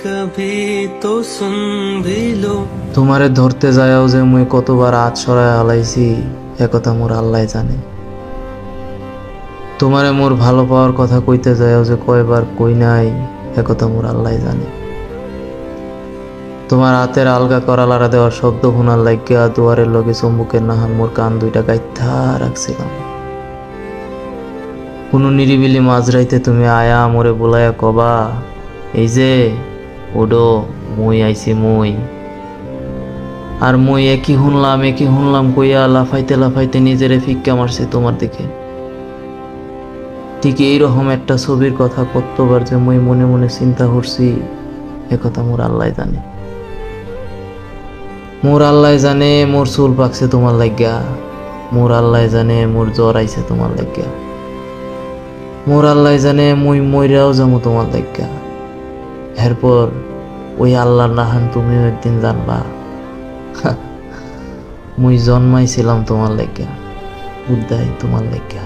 कभी तो सुन भी लो। তোমারে ধরতে যায়ও যে মুই কতবার হাত সরায় হালাইছি একথা মোর আল্লাহ জানে। তোমারে মোর ভালো পাওয়ার কথা কইতে যায়ও যে কয়বার কই নাই একথা মোর আল্লাহ জানে। তোমার হাতের আলগা করালারা দেওয়ার শব্দ শোনার লাগিয়া দুয়ারের লগে চম্বুকের নাহান মোর কান দুইটা গাইথা রাখছিলাম। কোনো নিরিবিলি মাঝরাইতে তুমি আয়া মোরে বুলাইয়া কবা, এই যে ওডো মুই আইছি মুই। আর মুই একই শুনলাম কইয়া লাফাইতে লাফাইতে নিজেরে ফিক্কা মারছি তোমার দিকে। ঠিক এইরকম একটা ছবির কথা কতবার যে মুই মনে মনে চিন্তা করছি একথা মোর আল্লাহ জানে। মোর আল্লাহ জানে মোর চুল পাকছে তোমার লাগিয়া, মোর আল্লাহ জানে মোর জ্বর আইছে তোমার লাগিয়া, মোর আল্লাহ জানে মুই মইরাও যাবো তোমার লাগিয়া। এরপর ওই আল্লাহর নাহান তুমিও একদিন জানবা মুই জন্মাইছিলাম তোমার লাগিয়া, উদ্দাই তোমার লাগিয়া।